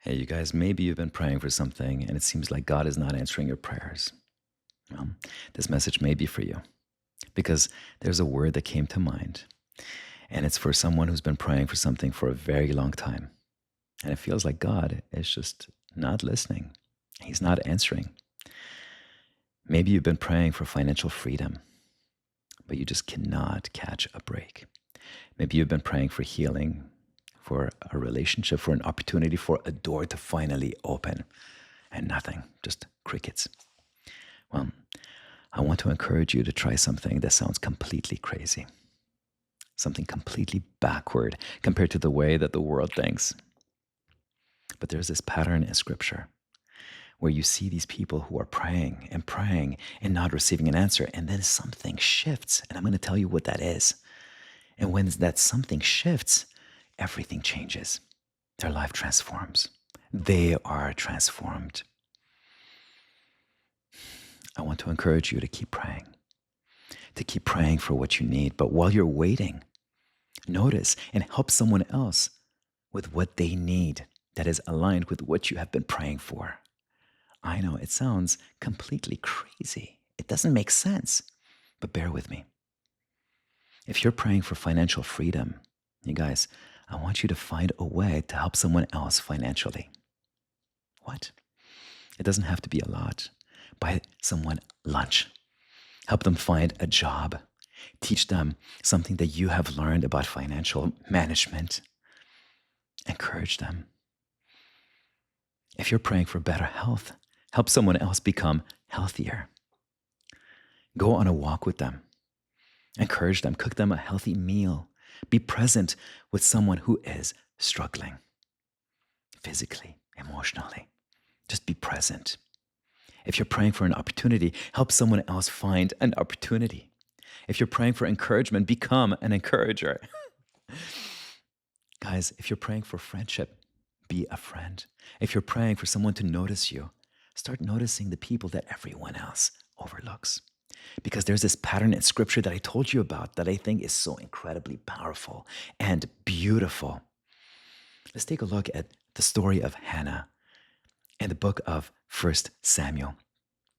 Hey, you guys, maybe you've been praying for something and it seems like God is not answering your prayers. Well, this message may be for you because there's a word that came to mind, and it's for someone who's been praying for something for a very long time. And it feels like God is just not listening, He's not answering. Maybe you've been praying for financial freedom, but you just cannot catch a break. Maybe you've been praying for healing, for a relationship, for an opportunity, for a door to finally open, and nothing, just crickets. Well, I want to encourage you to try something that sounds completely crazy, something completely backward compared to the way that the world thinks. But there's this pattern in scripture where you see these people who are praying and not receiving an answer. And then something shifts. And I'm going to tell you what that is. And when that something shifts, everything changes. Their life transforms. They are transformed. I want to encourage you to keep praying for what you need. But while you're waiting, notice and help someone else with what they need that is aligned with what you have been praying for. I know it sounds completely crazy. It doesn't make sense, but bear with me. If you're praying for financial freedom, you guys, I want you to find a way to help someone else financially. What? It doesn't have to be a lot. Buy someone lunch. Help them find a job. Teach them something that you have learned about financial management. Encourage them. If you're praying for better health, help someone else become healthier. Go on a walk with them. Encourage them. Cook them a healthy meal. Be present with someone who is struggling physically, emotionally. Just be present. If you're praying for an opportunity, help someone else find an opportunity. If you're praying for encouragement, become an encourager. Guys, if you're praying for friendship, be a friend. If you're praying for someone to notice you, start noticing the people that everyone else overlooks. Because there's this pattern in scripture that I told you about that I think is so incredibly powerful and beautiful. Let's take a look at the story of Hannah in the book of 1 Samuel.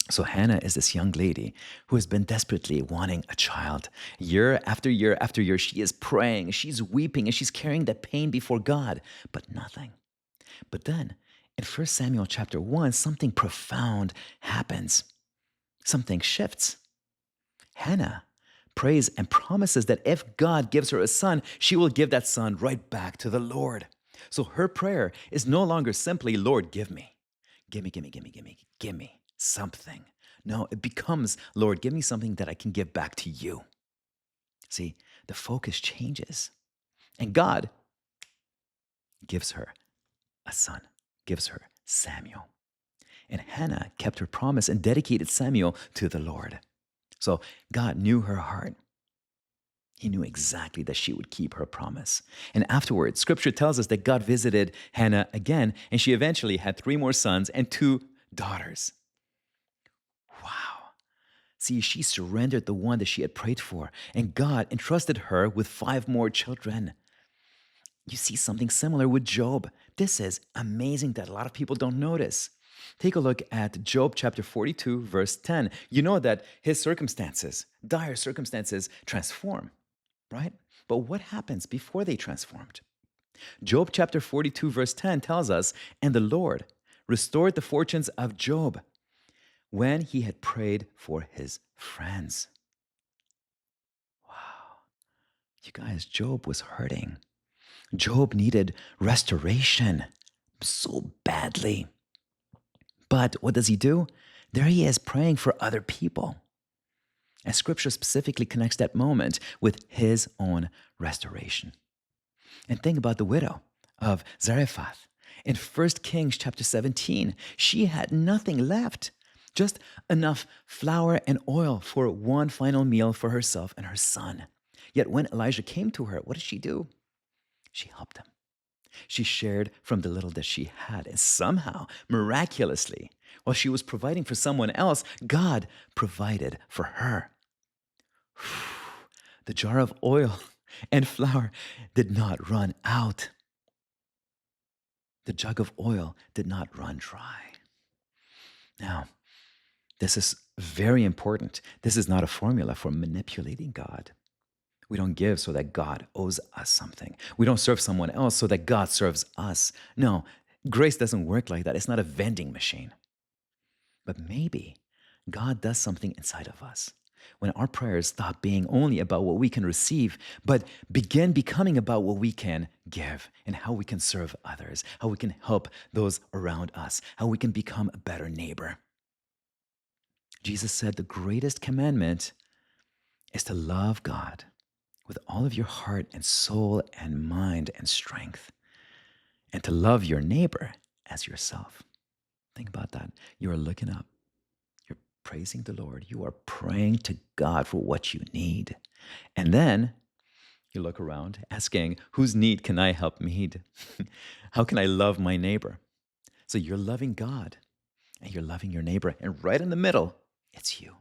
So Hannah is this young lady who has been desperately wanting a child. Year after year after year, she is praying, she's weeping, and she's carrying that pain before God, but nothing. But then in 1 Samuel chapter 1, something profound happens. Something shifts. Hannah prays and promises that if God gives her a son, she will give that son right back to the Lord. So her prayer is no longer simply, Lord, give me. Give me something. No, it becomes, Lord, give me something that I can give back to you. See, the focus changes. And God gives her a son, gives her Samuel. And Hannah kept her promise and dedicated Samuel to the Lord. So God knew her heart. He knew exactly that she would keep her promise. And afterwards, scripture tells us that God visited Hannah again, and she eventually had 3 more sons and 2 daughters. Wow. See, she surrendered the one that she had prayed for, and God entrusted her with 5 more children. You see something similar with Job. This is amazing that a lot of people don't notice. Take a look at Job chapter 42, verse 10. You know that his circumstances, dire circumstances, transform, right? But what happens before they transformed? Job chapter 42, verse 10 tells us, and the Lord restored the fortunes of Job when he had prayed for his friends. Wow. You guys, Job was hurting. Job needed restoration so badly. But what does he do? There he is praying for other people. And scripture specifically connects that moment with his own restoration. And think about the widow of Zarephath. In 1 Kings chapter 17, she had nothing left, just enough flour and oil for one final meal for herself and her son. Yet when Elijah came to her, what did she do? She helped him. She shared from the little that she had, and somehow, miraculously, while she was providing for someone else, God provided for her. The jar of oil and flour did not run out. The jug of oil did not run dry. Now, this is very important. This is not a formula for manipulating God. We don't give so that God owes us something. We don't serve someone else so that God serves us. No, grace doesn't work like that. It's not a vending machine. But maybe God does something inside of us when our prayers stop being only about what we can receive, but begin becoming about what we can give and how we can serve others, how we can help those around us, how we can become a better neighbor. Jesus said the greatest commandment is to love God with all of your heart and soul and mind and strength, and to love your neighbor as yourself. Think about that. You are looking up. You're praising the Lord. You are praying to God for what you need. And then you look around asking, whose need can I help meet? How can I love my neighbor? So you're loving God and you're loving your neighbor. And right in the middle, it's you.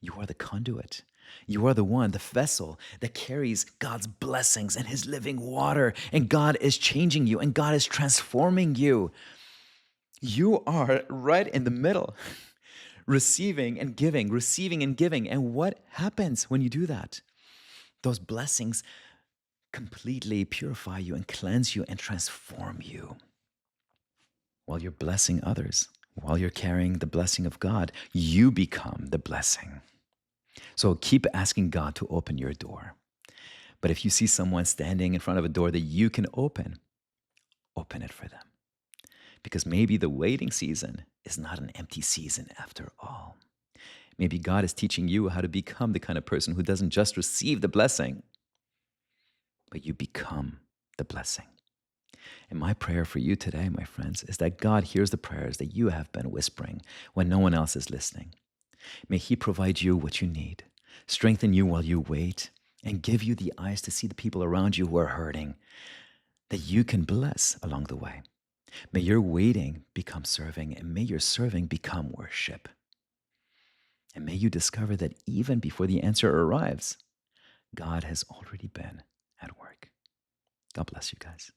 You are the conduit. You are the one, the vessel that carries God's blessings and his living water. And God is changing you and God is transforming you. You are right in the middle, receiving and giving, receiving and giving. And what happens when you do that? Those blessings completely purify you and cleanse you and transform you. While you're blessing others, while you're carrying the blessing of God, you become the blessing. So keep asking God to open your door. But if you see someone standing in front of a door that you can open it for them. Because maybe the waiting season is not an empty season after all. Maybe God is teaching you how to become the kind of person who doesn't just receive the blessing, but you become the blessing. And my prayer for you today, my friends, is that God hears the prayers that you have been whispering when no one else is listening. May he provide you what you need, strengthen you while you wait, and give you the eyes to see the people around you who are hurting, that you can bless along the way. May your waiting become serving, and may your serving become worship. And may you discover that even before the answer arrives, God has already been at work. God bless you guys.